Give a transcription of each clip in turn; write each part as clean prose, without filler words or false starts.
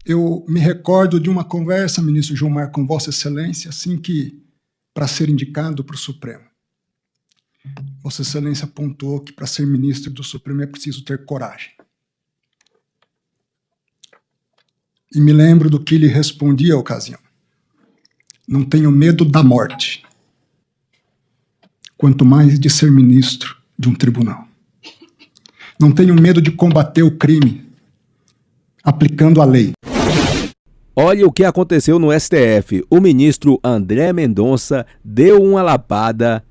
Eu me recordo de uma conversa, ministro Gilmar, com Vossa Excelência, assim que, para ser indicado para o Supremo. Vossa Excelência apontou que para ser ministro do Supremo é preciso ter coragem. E me lembro do que lhe respondi à ocasião. Não tenho medo da morte, quanto mais de ser ministro de um tribunal. Não tenho medo de combater o crime, aplicando a lei. Olha o que aconteceu no STF. O ministro André Mendonça deu uma lapada,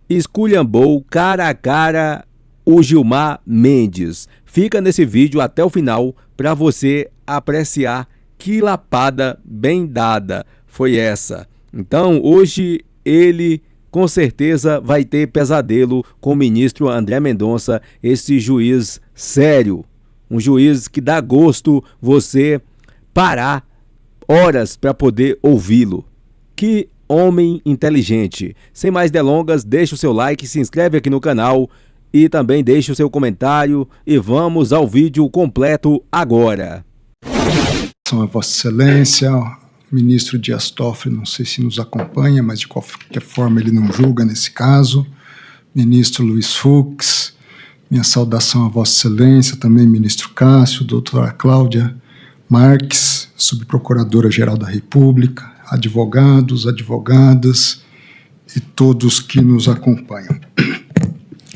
esculhambou cara a cara o Gilmar Mendes. Fica nesse vídeo até o final para você apreciar que lapada bem dada foi essa. Então, hoje ele com certeza vai ter pesadelo com o ministro André Mendonça, esse juiz sério, um juiz que dá gosto você parar horas para poder ouvi-lo. Que homem inteligente. Sem mais delongas, deixa o seu like, se inscreve aqui no canal e também deixa o seu comentário e vamos ao vídeo completo agora. A Vossa Excelência, o ministro Dias Toffoli, não sei se nos acompanha, mas de qualquer forma ele não julga nesse caso. Ministro Luiz Fux, minha saudação a Vossa Excelência, também ministro Cássio, doutora Cláudia Marques, subprocuradora-geral da República, advogados, advogadas e todos que nos acompanham.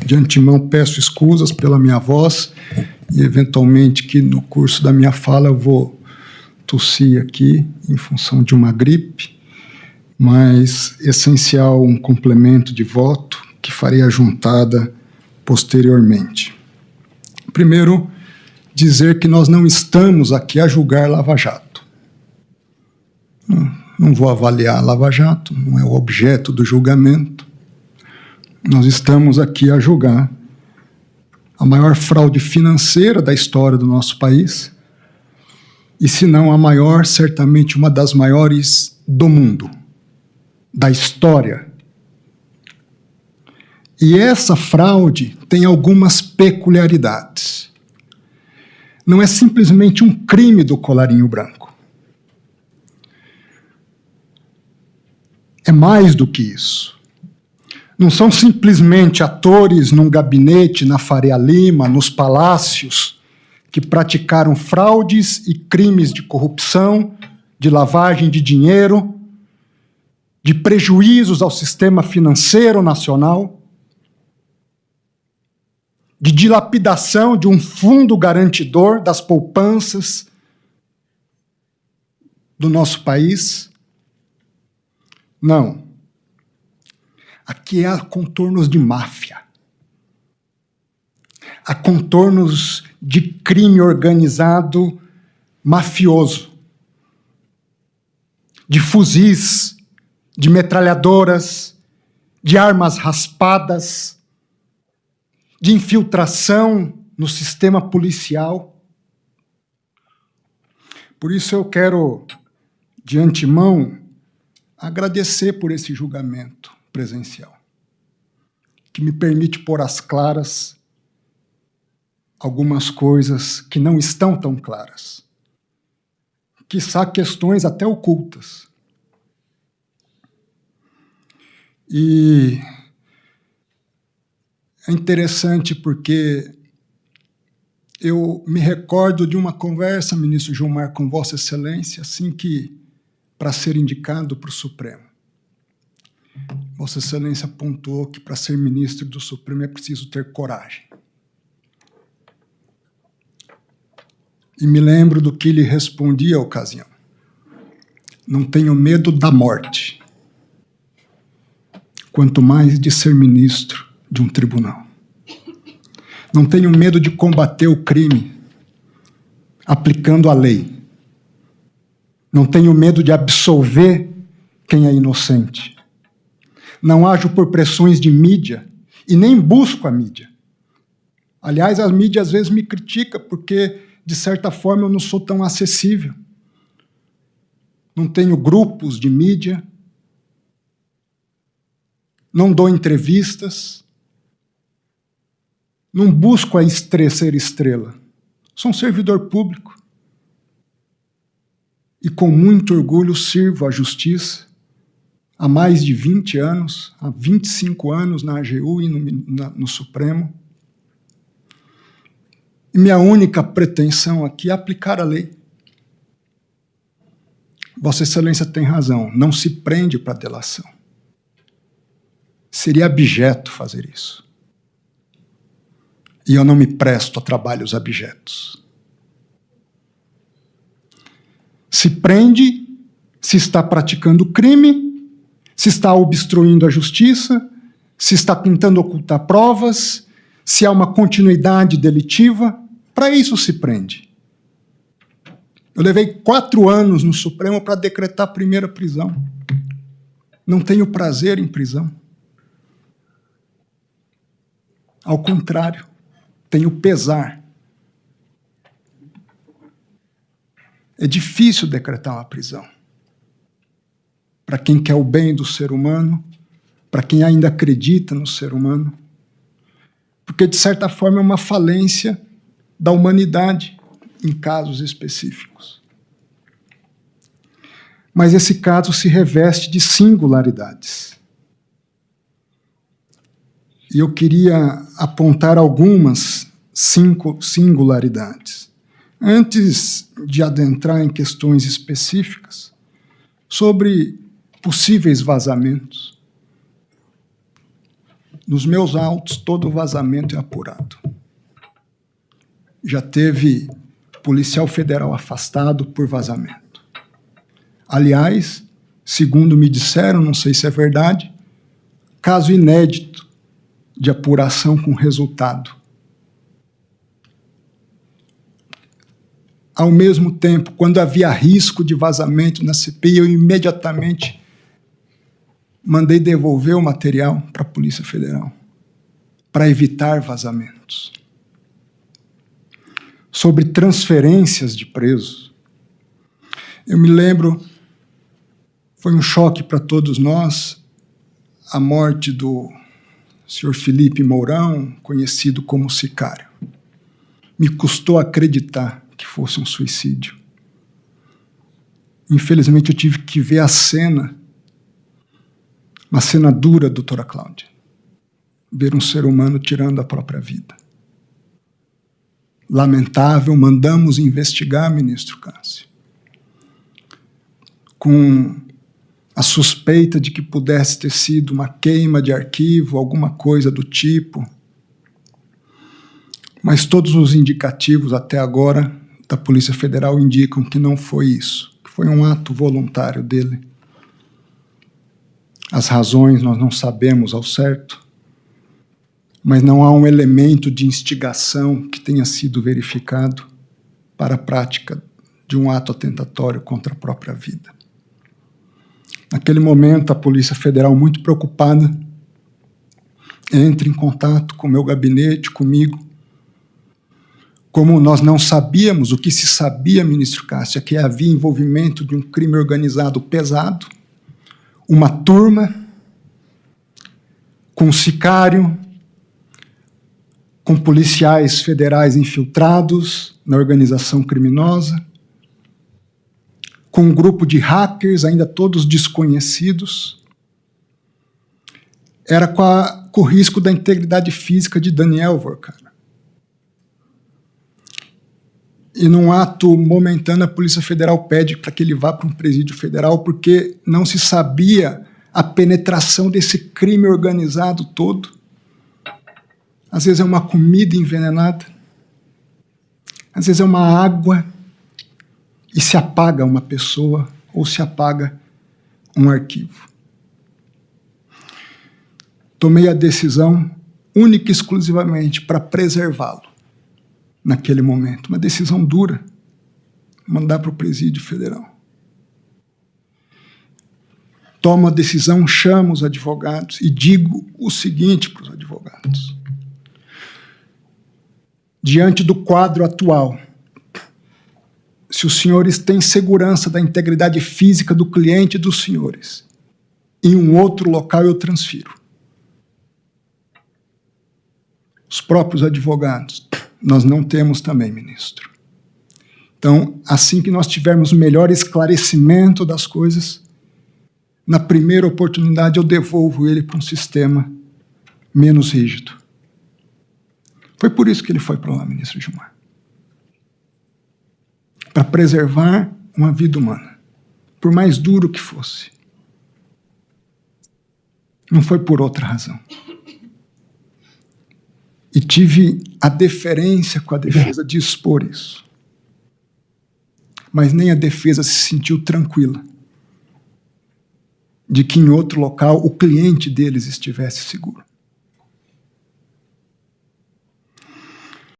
De antemão peço escusas pela minha voz e eventualmente que no curso da minha fala eu vou tossir aqui em função de uma gripe, mas essencial um complemento de voto que farei a juntada posteriormente. Primeiro, dizer que nós não estamos aqui a julgar Lava Jato. Não vou avaliar Lava Jato, não é o objeto do julgamento. Nós estamos aqui a julgar a maior fraude financeira da história do nosso país, e se não a maior, certamente uma das maiores do mundo, da história. E essa fraude tem algumas peculiaridades. Não é simplesmente um crime do colarinho branco. É mais do que isso. Não são simplesmente atores num gabinete na Faria Lima, nos palácios, que praticaram fraudes e crimes de corrupção, de lavagem de dinheiro, de prejuízos ao sistema financeiro nacional, de dilapidação de um fundo garantidor das poupanças do nosso país. Não. Aqui há contornos de máfia. Há contornos de crime organizado mafioso, de fuzis, de metralhadoras, de armas raspadas, de infiltração no sistema policial. Por isso eu quero, de antemão, agradecer por esse julgamento presencial, que me permite pôr às claras algumas coisas que não estão tão claras, quiçá questões até ocultas. E é interessante porque eu me recordo de uma conversa, ministro Gilmar, com Vossa Excelência, assim que, para ser indicado para o Supremo. Vossa Excelência apontou que para ser ministro do Supremo é preciso ter coragem. E me lembro do que lhe respondi à ocasião. Não tenho medo da morte, quanto mais de ser ministro de um tribunal. Não tenho medo de combater o crime, aplicando a lei. Não tenho medo de absolver quem é inocente. Não ajo por pressões de mídia e nem busco a mídia. Aliás, a mídia às vezes me critica porque, de certa forma, eu não sou tão acessível. Não tenho grupos de mídia, não dou entrevistas, não busco ser estrela. Sou um servidor público. e com muito orgulho sirvo à justiça há mais de 20 anos, há 25 anos na AGU e no Supremo. E minha única pretensão aqui é aplicar a lei. Vossa Excelência tem razão, não se prende para delação. Seria abjeto fazer isso. E eu não me presto a trabalhos abjetos. Se prende se está praticando crime, se está obstruindo a justiça, se está tentando ocultar provas, se há uma continuidade delitiva. Para isso se prende. Eu levei 4 anos no Supremo para decretar a primeira prisão. Não tenho prazer em prisão. Ao contrário, tenho pesar. É difícil decretar uma prisão. Para quem quer o bem do ser humano, para quem ainda acredita no ser humano, porque, de certa forma, é uma falência da humanidade em casos específicos. Mas esse caso se reveste de singularidades. E eu queria apontar algumas 5 singularidades. Antes de adentrar em questões específicas sobre possíveis vazamentos, nos meus autos, todo vazamento é apurado. Já teve policial federal afastado por vazamento. Aliás, segundo me disseram, não sei se é verdade, caso inédito de apuração com resultado. Ao mesmo tempo, quando havia risco de vazamento na CPI, eu imediatamente mandei devolver o material para a Polícia Federal, para evitar vazamentos. Sobre transferências de presos, eu me lembro, foi um choque para todos nós, a morte do senhor Felipe Mourão, conhecido como Sicário. Me custou acreditar que fosse um suicídio. Infelizmente, eu tive que ver a cena, uma cena dura, doutora Cláudia, ver um ser humano tirando a própria vida. Lamentável, mandamos investigar, ministro Cássio, com a suspeita de que pudesse ter sido uma queima de arquivo, alguma coisa do tipo, mas todos os indicativos até agora da Polícia Federal indicam que não foi isso, que foi um ato voluntário dele. As razões nós não sabemos ao certo, mas não há um elemento de instigação que tenha sido verificado para a prática de um ato atentatório contra a própria vida. Naquele momento, a Polícia Federal, muito preocupada, entra em contato com o meu gabinete, comigo. Como nós não sabíamos, o que se sabia, ministro Cássio, é que havia envolvimento de um crime organizado pesado, uma turma com sicário, com policiais federais infiltrados na organização criminosa, com um grupo de hackers, ainda todos desconhecidos. Era com o risco da integridade física de Daniel Vorkana. E num ato momentâneo, a Polícia Federal pede para que ele vá para um presídio federal, porque não se sabia a penetração desse crime organizado todo. Às vezes é uma comida envenenada, às vezes é uma água, e se apaga uma pessoa ou se apaga um arquivo. Tomei a decisão única e exclusivamente para preservá-lo naquele momento. Uma decisão dura, mandar para o presídio federal. Tomo a decisão, chamo os advogados e digo o seguinte para os advogados. Diante do quadro atual, se os senhores têm segurança da integridade física do cliente dos senhores, em um outro local eu transfiro. Os próprios advogados, nós não temos também, ministro. Então, assim que nós tivermos melhor esclarecimento das coisas, na primeira oportunidade eu devolvo ele para um sistema menos rígido. Foi por isso que ele foi para lá, ministro Gilmar. Para preservar uma vida humana, por mais duro que fosse. Não foi por outra razão. E tive a deferência com a defesa de expor isso. Mas nem a defesa se sentiu tranquila de que em outro local o cliente deles estivesse seguro.